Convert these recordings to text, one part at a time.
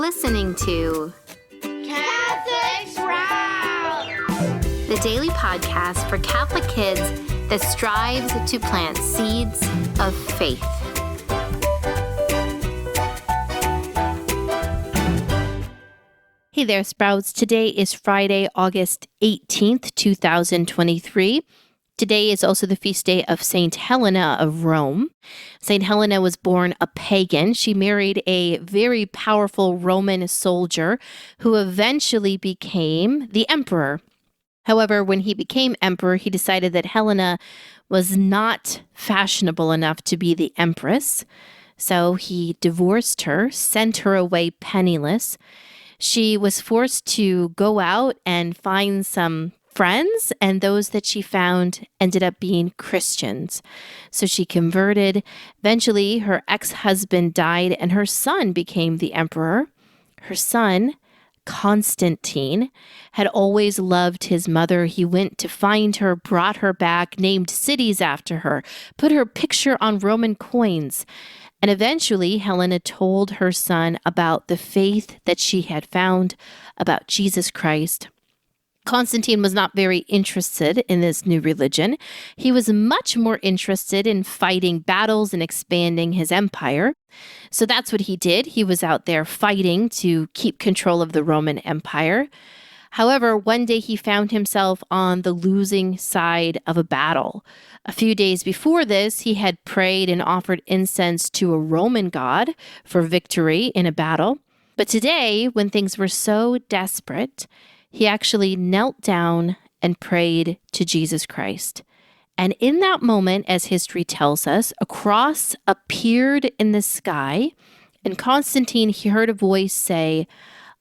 listening to Catholics Round! the daily podcast for Catholic kids that strives to plant seeds of faith. Hey there, Sprouts. Today is Friday, August 18th, 2023. Today is also the feast day of Saint Helena of Rome. Saint Helena was born a pagan. She married a very powerful Roman soldier who eventually became the emperor. However, when he became emperor, he decided that Helena was not fashionable enough to be the empress. So he divorced her, sent her away penniless. She was forced to go out and find some friends, and those that she found ended up being Christians. So she converted. Eventually, her ex-husband died, and her son became the emperor. Her son, Constantine, had always loved his mother. He went to find her, brought her back, named cities after her, put her picture on Roman coins. And eventually, Helena told her son about the faith that she had found, about Jesus Christ. Constantine was not very interested in this new religion. He was much more interested in fighting battles and expanding his empire. So that's what he did. He was out there fighting to keep control of the Roman Empire. However, one day he found himself on the losing side of a battle. A few days before this, he had prayed and offered incense to a Roman god for victory in a battle. But today, when things were so desperate, he actually knelt down and prayed to Jesus Christ. And in that moment, as history tells us, a cross appeared in the sky, and Constantine, he heard a voice say,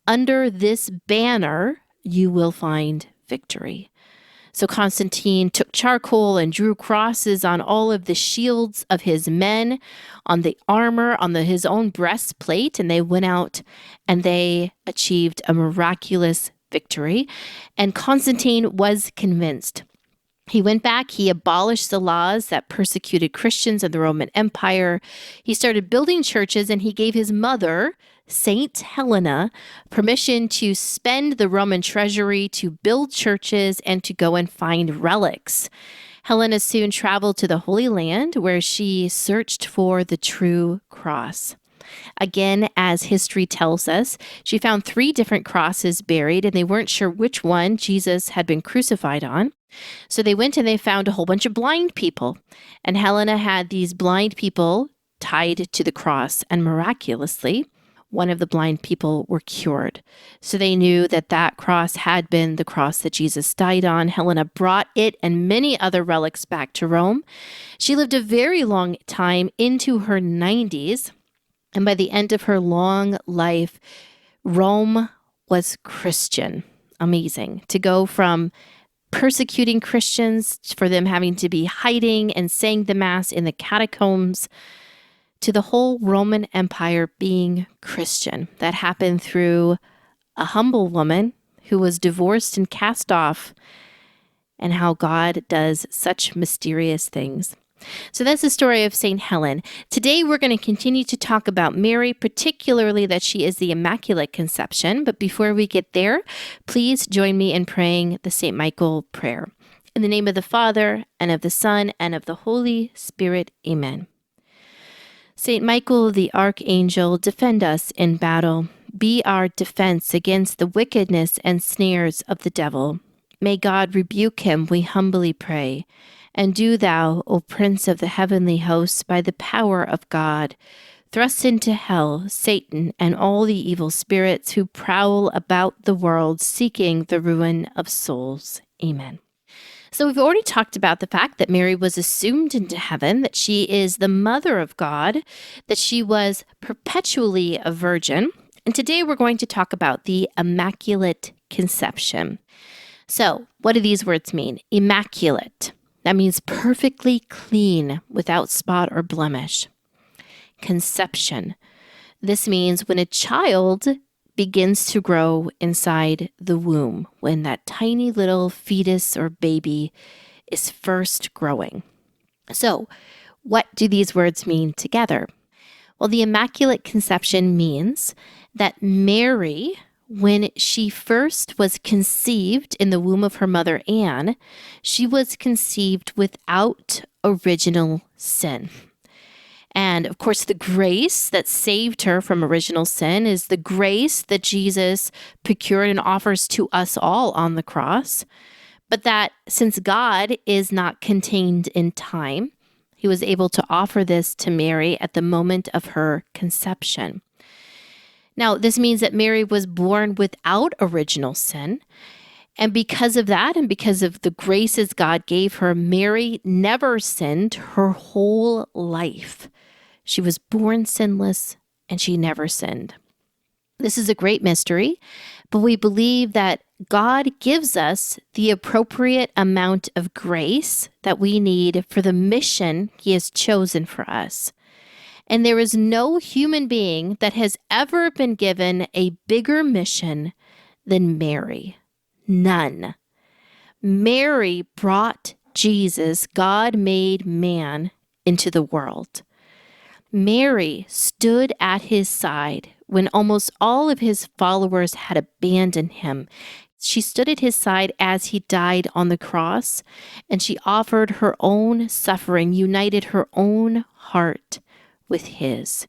"Under this banner, you will find victory." So Constantine took charcoal and drew crosses on all of the shields of his men, on the armor, on his own breastplate, and they went out and they achieved a miraculous victory. And Constantine was convinced. He went back, he abolished the laws that persecuted Christians in the Roman Empire. He started building churches, and he gave his mother, Saint Helena, permission to spend the Roman treasury to build churches and to go and find relics. Helena soon traveled to the Holy Land, where she searched for the true cross. Again, as history tells us, she found 3 different crosses buried, and they weren't sure which one Jesus had been crucified on. So they went and they found a whole bunch of blind people. And Helena had these blind people tied to the cross, and miraculously, one of the blind people were cured. So they knew that that cross had been the cross that Jesus died on. Helena brought it and many other relics back to Rome. She lived a very long time, into her 90s. And by the end of her long life, Rome was Christian. Amazing. To go from persecuting Christians, for them having to be hiding and saying the Mass in the catacombs, to the whole Roman Empire being Christian. That happened through a humble woman who was divorced and cast off, and how God does such mysterious things. So that's the story of St. Helen. Today, we're going to continue to talk about Mary, particularly that she is the Immaculate Conception. But before we get there, please join me in praying the St. Michael prayer. In the name of the Father, and of the Son, and of the Holy Spirit. Amen. St. Michael, the Archangel, defend us in battle. Be our defense against the wickedness and snares of the devil. May God rebuke him, we humbly pray. And do thou, O Prince of the heavenly hosts, by the power of God, thrust into hell Satan and all the evil spirits who prowl about the world seeking the ruin of souls. Amen. So we've already talked about the fact that Mary was assumed into heaven, that she is the mother of God, that she was perpetually a virgin. And today we're going to talk about the Immaculate Conception. So what do these words mean? Immaculate. That means perfectly clean, without spot or blemish. Conception. This means when a child begins to grow inside the womb, when that tiny little fetus or baby is first growing. So, what do these words mean together? Well, the Immaculate Conception means that Mary, when she first was conceived in the womb of her mother Anne, she was conceived without original sin. And of course, the grace that saved her from original sin is the grace that Jesus procured and offers to us all on the cross. But that since God is not contained in time, he was able to offer this to Mary at the moment of her conception. Now, this means that Mary was born without original sin. And because of that, and because of the graces God gave her, Mary never sinned her whole life. She was born sinless, and she never sinned. This is a great mystery, but we believe that God gives us the appropriate amount of grace that we need for the mission he has chosen for us. And there is no human being that has ever been given a bigger mission than Mary. None. Mary brought Jesus, God made man, into the world. Mary stood at his side when almost all of his followers had abandoned him. She stood at his side as he died on the cross, and she offered her own suffering, united her own heart with his.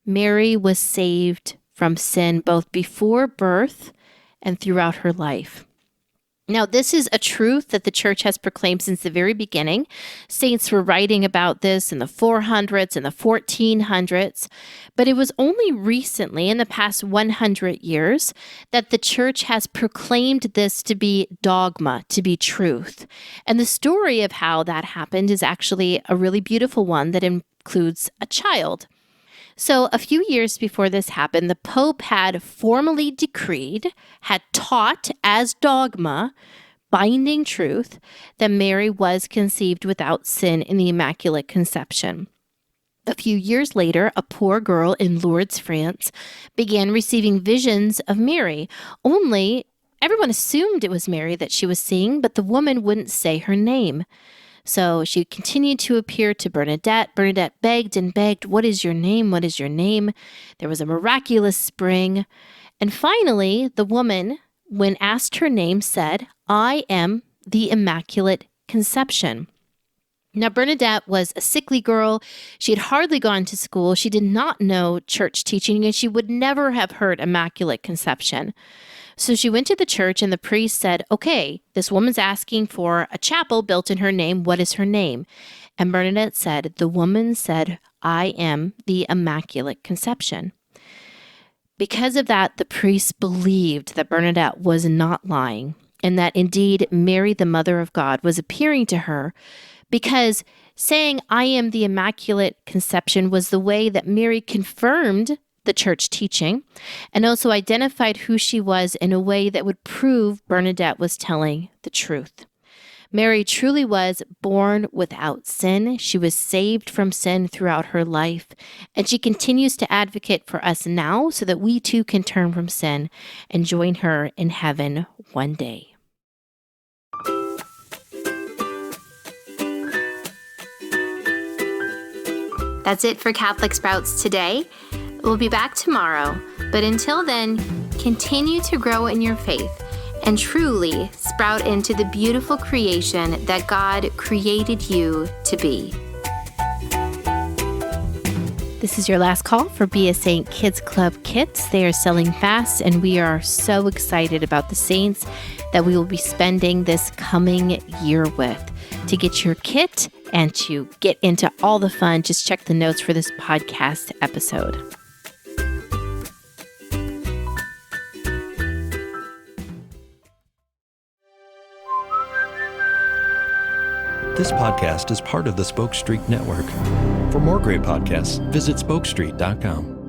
Mary was saved from sin both before birth and throughout her life. Now, this is a truth that the church has proclaimed since the very beginning. Saints were writing about this in the 400s and the 1400s, but it was only recently, in the past 100 years, that the church has proclaimed this to be dogma, to be truth. And the story of how that happened is actually a really beautiful one that includes a child. So a few years before this happened, the Pope had formally decreed, had taught as dogma, binding truth, that Mary was conceived without sin in the Immaculate Conception. A few years later, a poor girl in Lourdes, France, began receiving visions of Mary. Only everyone assumed it was Mary that she was seeing, but the woman wouldn't say her name. So she continued to appear to Bernadette. Bernadette begged and begged, "What is your name? What is your name?" There was a miraculous spring. And finally, the woman, when asked her name, said, "I am the Immaculate Conception." Now, Bernadette was a sickly girl. She had hardly gone to school. She did not know church teaching, and she would never have heard Immaculate Conception. So she went to the church, and the priest said, "Okay, this woman's asking for a chapel built in her name. What is her name?" And Bernadette said, "The woman said, I am the Immaculate Conception." Because of that, the priest believed that Bernadette was not lying, and that indeed Mary, the Mother of God, was appearing to her, because saying, "I am the Immaculate Conception" was the way that Mary confirmed the church teaching, and also identified who she was in a way that would prove Bernadette was telling the truth. Mary truly was born without sin. She was saved from sin throughout her life, and she continues to advocate for us now so that we too can turn from sin and join her in heaven one day. That's it for Catholic Sprouts today. We'll be back tomorrow, but until then, continue to grow in your faith and truly sprout into the beautiful creation that God created you to be. This is your last call for Be a Saint Kids Club kits. They are selling fast, and we are so excited about the saints that we will be spending this coming year with. To get your kit and to get into all the fun, just check the notes for this podcast episode. This podcast is part of the Spoke Street Network. For more great podcasts, visit spokestreet.com.